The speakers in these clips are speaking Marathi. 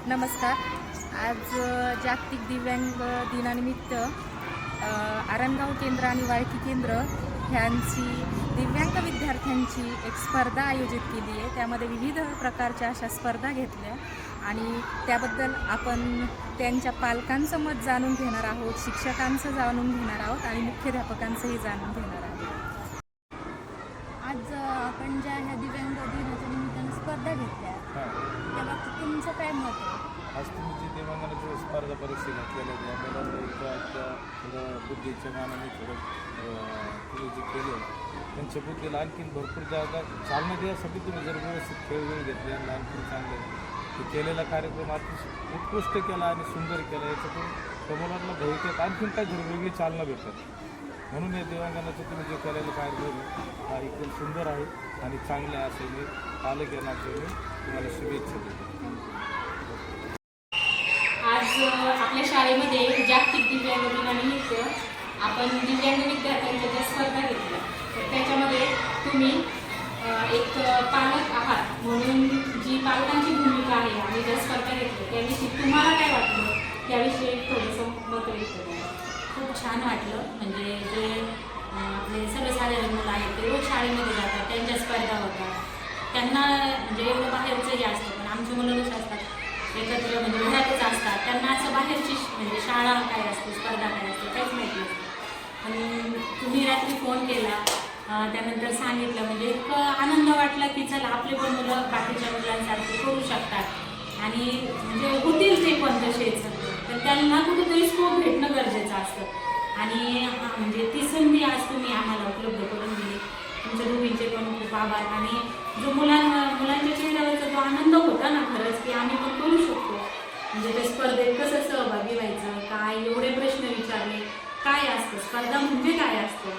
नमस्कार. आज जागतिक दिव्यांग दिनानिमित्त आरणगाव केंद्र आणि वाळकी केंद्र ह्यांची दिव्यांग विद्यार्थ्यांची एक स्पर्धा आयोजित केली आहे. त्यामध्ये विविध प्रकारच्या अशा स्पर्धा घेतल्या आणि त्याबद्दल आपण त्यांच्या पालकांचं मत जाणून घेणार आहोत, शिक्षकांचं जाणून घेणार आहोत आणि मुख्याध्यापकांचंही जाणून घेणार आहोत. आज आपण ज्या ह्या दिव्यांग दिनाच्या निमित्तानं स्पर्धा घेतल्या त्याबाबतीत तुमचं काय मत आहे? आज तुम्ही जी दिव्यांगांची स्पर्धा परीक्षा घेतलेल्या त्या मुलांना थोडं बुद्धीच्या मानाने थोडं तुम्ही जे केलं त्यांच्या बुद्धीला आणखीन भरपूर जागा चालना देण्यासाठी तुम्ही जर व्यवस्थित खेळ घेतले आणि आणखीन चांगले हे केलेला कार्यक्रम अतिशय उत्कृष्ट केला आणि सुंदर केला. याच्यातून त्या मुलांना भविष्यात आणखीन काही वेगळी चालना भेटतात. म्हणून या दिव्यांगांचं तुम्ही जे केलेलं कार्यक्रम हा एकदम सुंदर आहे आणि चांगले असे मी पालक या नात्याने तुम्हाला शुभेच्छा देतो. आज आपल्या शाळेमध्ये जागतिक दिव्यांग दिनानिमित्त आपण दिव्यांग विद्यार्थ्यांच्या ज्या स्पर्धा घेतल्या तर त्याच्यामध्ये तुम्ही एक पालक आहात म्हणून जी पालकांची भूमिका आहे आणि ज्या स्पर्धा घेतल्या त्याविषयी तुम्हाला काय वाटलं त्याविषयी थोडंसं मत व्यक्त करा. खूप छान वाटलं. म्हणजे जे आपले सर्वसाधारण मुलं आहेत ते रोज शाळेमध्ये जातात, त्यांच्या स्पर्धा होतात, त्यांना म्हणजे एवढं बाहेरचंही असतं. पण आमची मुलं कशी असतात एकत्र म्हणजे घरातच असतात, त्यांना असं बाहेरची म्हणजे शाळा काय असते, स्पर्धा काय असते काहीच माहिती नसतं. आणि तुम्ही रात्री फोन केला त्यानंतर सांगितलं म्हणजे इतकं आनंद वाटला की चला आपले पण मुलं बाकीच्या मुलांसारखे करू शकतात आणि म्हणजे होतील ते पण तसेच. तर त्यांना कुठेतरी स्कोप भेटणं गरजेचं असतं आणि म्हणजे ती संधी आज तुम्ही आम्हाला उपलब्ध करून दिली. तुमच्या दोघींचे पण खूप आभार. आणि जो मुलांच्या चेहऱ्यावरचा जो आनंद होता ना खरंच की आम्ही पण करू शकतो म्हणजे त्या स्पर्धेत कसं सहभागी व्हायचं, काय एवढे प्रश्न विचारले, काय असतं स्पर्धा म्हणजे काय असतं,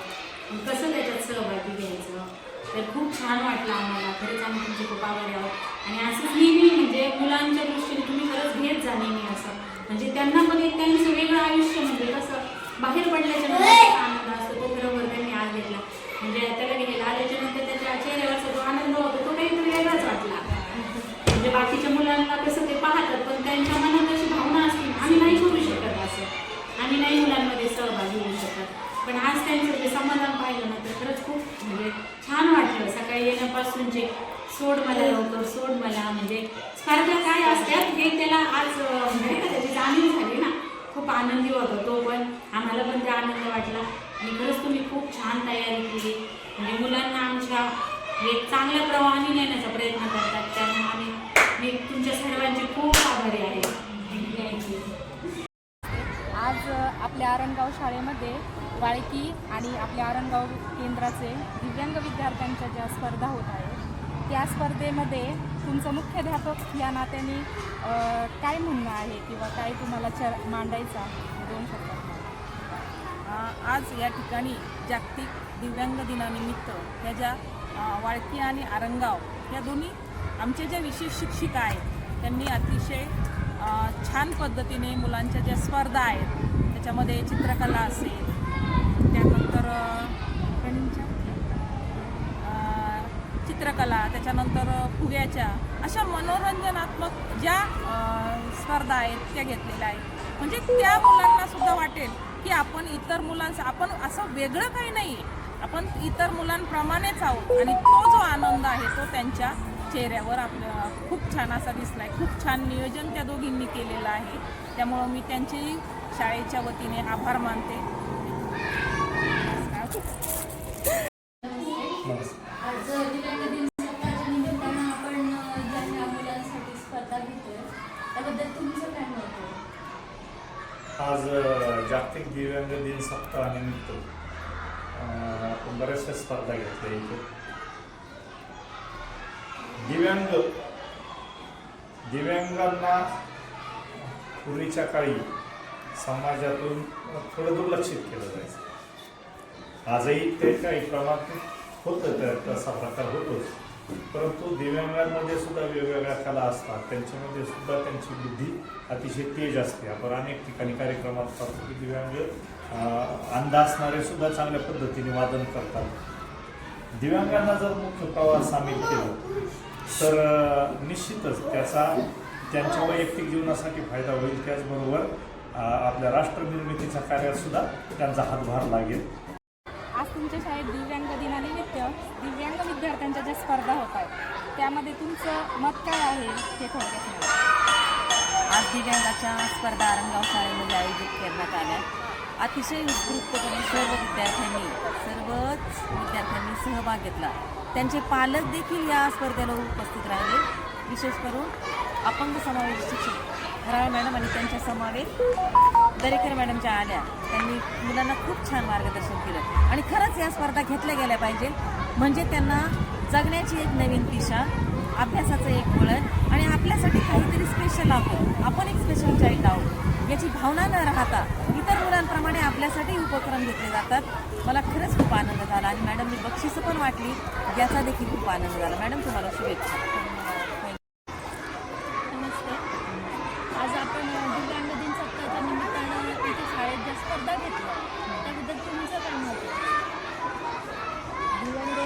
कसं त्याच्यात सहभागी घ्यायचं, तर खूप छान वाटलं आम्हाला. खरंच आम्ही तुमचे खूप आभारी आहोत. आणि असंच नेहमी म्हणजे मुलांच्या दृष्टीने तुम्ही खरंच घेत जा नेहमी असं म्हणजे त्यांना पण एक त्यांचं वेगळं आयुष्य म्हणजे कसं बाहेर पडल्याच्या नंतर आनंद असतो तो बरोबर त्यांनी आज घेतला. म्हणजे त्याला घ्यायला आल्याच्या नंतर त्याच्या चेहऱ्यावरचा जो आनंद होतो तो काहीतरी वेगळाच वाटला. म्हणजे बाकीच्या मुलांना कसं ते पाहतात पण त्यांच्या मनात अशी भावना असते आम्ही नाही करू शकत असं, आम्ही नाही मुलांमध्ये सहभागी होऊ शकत. पण आज त्यांचं जे समाधान पाहिलं ना तर खरंच खूप म्हणजे छान वाटलं. सकाळी येण्यापासूनचे सोड मला लवकर सोड मला म्हणजे स्पर्धा काय असतात हे त्याला आज म्हणजे का त्याची जाणीव झाली ना. खूप आनंदी होतो तो पण, आम्हाला पण ते आनंद वाटला. आणि खरंच तुम्ही खूप छान तयारी केली म्हणजे मुलांना आमच्या एक चांगल्या प्रवाहाने नेण्याचा प्रयत्न करतात. त्यामुळे मी तुमच्या सर्वांची खूप आभारी आहे. थँक्यू. आज आपल्या आरणगाव शाळेमध्ये वाळकी आणि आपल्या आरणगाव केंद्राचे दिव्यांग विद्यार्थ्यांच्या ज्या स्पर्धा होत आहेत त्या स्पर्धेमध्ये तुमचं मुख्याध्यापक या नात्याने काय म्हणणं आहे किंवा काय तुम्हाला मांडायचं आहे 2 शब्दात? आज या ठिकाणी जागतिक दिव्यांग दिनानिमित्त ह्या ज्या वाळकी आणि आरणगाव या दोन्ही आमचे ज्या विशेष शिक्षिका आहेत त्यांनी अतिशय छान पद्धतीने मुलांच्या ज्या स्पर्धा आहेत त्याच्यामध्ये चित्रकला असेल, त्यानंतर चित्रकला, त्याच्यानंतर फुग्याच्या अशा मनोरंजनात्मक ज्या स्पर्धा आहेत त्या घेतलेल्या आहेत. म्हणजे त्या मुलांना सुद्धा वाटेल की आपण इतर मुलांचं आपण असं वेगळं काही नाही आहे, आपण इतर मुलांप्रमाणेच आहोत. आणि तो जो आनंद आहे तो त्यांच्या चेहऱ्यावर आपल्याला खूप छान असा दिसला आहे. खूप छान नियोजन त्या दोघींनी केलेलं आहे. त्यामुळं मी त्यांचेही शाळेच्या वतीने आभार मानते. आज दिव्यांग दिन सप्ताहाच्या निमित्तानं आपण ज्या मुलांसाठी स्पर्धा घेतोय त्याबद्दल तुमचं काय मत आहे? आज जागतिक दिव्यांग दिन सप्ताहानिमित्त आपण बऱ्याचशा स्पर्धा घेतल्या. इथे दिव्यांगांना पूर्वीच्या काळी समाजातून थोडं दुर्लक्षित केलं जायचं. आजही ते काही प्रमाणात होतं तसा प्रकार होतोच. परंतु दिव्यांगांमध्ये सुद्धा वेगवेगळ्या कला असतात, त्यांच्यामध्ये सुद्धा त्यांची बुद्धी अतिशय तेज असते. आपण अनेक ठिकाणी कार्यक्रमात पाहतो की दिव्यांग अंध असणारे सुद्धा चांगल्या पद्धतीने वादन करतात. दिव्यांगांना जर मुख्य प्रवास सामील केलं तर निश्चितच त्याचा त्यांच्या वैयक्तिक जीवनासाठी फायदा होईल, त्याचबरोबर आपल्या राष्ट्रनिर्मितीच्या कार्यात सुद्धा त्यांचा हातभार लागेल. आज तुमच्या शाळेत दिव्यांग दिनानिमित्त दिव्यांग विद्यार्थ्यांच्या ज्या स्पर्धा होत आहेत त्यामध्ये तुमचं मत काय आहे हे थोडक्यात सांगा. आज दिव्यांगाच्या स्पर्धा आरंगाव शाळेमध्ये आयोजित करण्यात आल्या. अतिशय उत्स्फूर्तपणे सर्वच विद्यार्थ्यांनी सहभाग घेतला. त्यांचे पालक देखील या स्पर्धेला उपस्थित राहिले. विशेष करून अपंग समावेश शिक्षक हराळ मॅडम आणि त्यांच्या समावेश दरेकर मॅडमच्या आल्या. त्यांनी मुलांना खूप छान मार्गदर्शन केलं आणि खरंच या स्पर्धा घेतल्या गेल्या पाहिजे. म्हणजे त्यांना जगण्याची एक नवीन दिशा, अभ्यासाचं एक वळण आणि आपल्यासाठी काहीतरी स्पेशल आपण एक स्पेशल चाइल्ड आहोत याची भावना न राहता इतर मुलांप्रमाणे आपल्यासाठी उपक्रम घेतले जातात. मला खरंच खूप आनंद झाला आणि मॅडमनी बक्षिसं पण वाटली, याचा देखील खूप आनंद झाला. मॅडम तुम्हाला शुभेच्छा. नमस्ते. आज आपण दिव्यांग दिन सप्ताहाच्या निमित्तानं इथे शाळेत ज्या स्पर्धा घेतल्या त्याबद्दल तुमचं काय मत आहे? दिव्यांग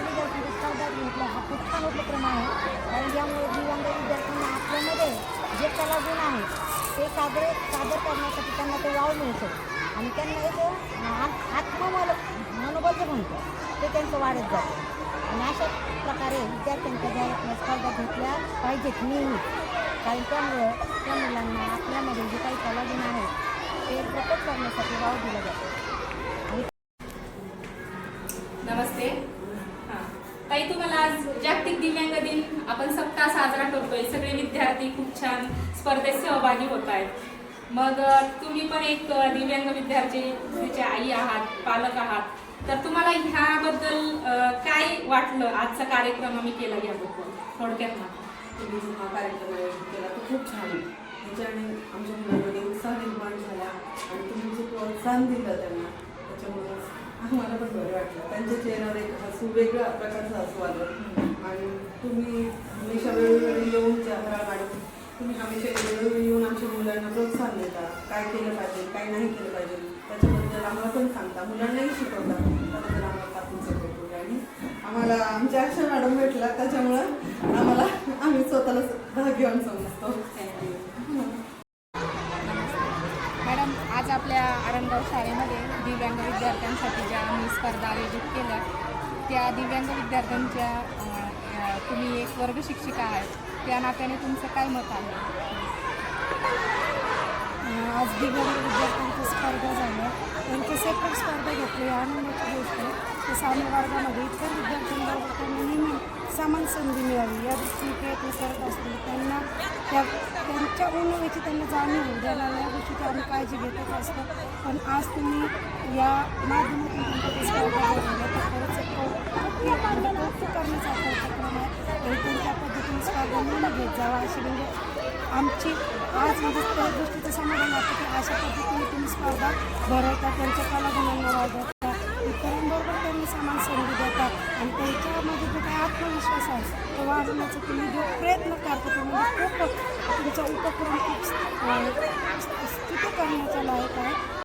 विद्यार्थ्यांच्या स्पर्धा घेतल्या हा खूप छान उपक्रम आहे. कारण यामुळे दिव्यांग विद्यार्थ्यांना आपल्यामध्ये जे कलागुण आहेत ते सादर करण्यासाठी त्यांना ते वाव मिळतो आणि त्यांना एक मनोबल जे म्हणतं ते त्यांचं वाढत जातं. आणि अशा प्रकारे विद्यार्थ्यांच्या ज्या स्पर्धा घेतल्या पाहिजेत नेहमी, कारण त्यामुळं त्या मुलांना आपल्यामध्ये जे काही कलागुण आहेत ते प्रकट करण्यासाठी वाव दिला जातो. नमस्ते. हां ताई, तुम्हाला आज जागतिक दिव्यांग दिन आपण सप्ताह साजरा करतोय. सगळे विद्यार्थी खूप छान स्पर्धेत सहभागी होत आहेत. मग तुम्ही पण एक दिव्यांग विद्यार्थ्याचे आई आहात, पालक आहात, तर तुम्हाला ह्याबद्दल काय वाटलं? आजचा कार्यक्रम आम्ही केला याबद्दल थोडक्यात ना. तुम्ही जो हा कार्यक्रम आयोजित केला तो खूप छान आहे. त्याच्याने आमच्या मुलांमध्ये उत्साह निर्माण झाला आणि तुम्ही जे प्रोत्साहन दिलं त्यांना त्याच्यामुळे आम्हाला पण बरं वाटलं. त्यांच्या चेहऱ्यावर एक हसू, वेगळ्या प्रकारचं हसू आलं. आणि तुम्ही हमेशा वेळोवेळी येऊन हराळ मॅडम तुम्ही हमेशा वेळोवेळी येऊन आमच्या मुलांना प्रोत्साहन देता, काय केलं पाहिजे काय नाही केलं पाहिजे त्याच्याबद्दल आम्हाला पण सांगता, मुलांनाही शिकवता. त्याबद्दल आम्हाला पाठवून सपोर्ट आणि आम्हाला आमच्या अक्षा मॅडम भेटला त्याच्यामुळं आम्ही स्वतःला भाग्यवान समजतो. थँक्यू. मॅडम, आज आपल्या आरंगाव शाळेमध्ये दिव्यांग विद्यार्थ्यांसाठी ज्या आम्ही स्पर्धा आयोजित केल्या त्या दिव्यांग विद्यार्थ्यांच्या तुम्ही एक वर्ग शिक्षिका आहात, त्या नात्याने तुमचं काय मत आहे? आज दिव्यांग विद्यार्थ्यांच्या स्पर्धा झाल्या, त्यांच्या सेपरेट स्पर्धा घेतली आनंदाची गोष्ट आहे. ते सामान्य वर्गामध्ये इतर विद्यार्थ्यांबरोबर त्यांना नेहमी समान संधी मिळावी या दृष्टीने प्रयत्न करत असतो. त्यांना त्यांच्या उन्नतीची त्यांना जाणीव होऊ द्यायला या गोष्टीची आम्ही काळजी घेतच असतो. पण आज तुम्ही या माध्यमातून त्यांच्या स्पर्धा झाल्या तर खरंच एक कौतुक करण्याचा कार्यक्रम आहे. तरी त्यांच्या पद्धतीने स्पर्धा नेहमी घेत जावा अशी म्हणजे आमची आज म्हणजे त्या गोष्टीचं समाधान वाटतं की अशा पद्धतीने तुम्ही स्पर्धा भरवता, त्यांच्या कलागुणांना वाढवता, इतरांबरोबर त्यांनी समान संधी देतात आणि त्यांच्यामध्ये जो काही आत्मविश्वास आहे तो वाढवण्याचा तुम्ही जो प्रयत्न करता तो म्हणजे खूप तुमचा उपक्रम खूप स्तुती करण्याचा लायक आहे.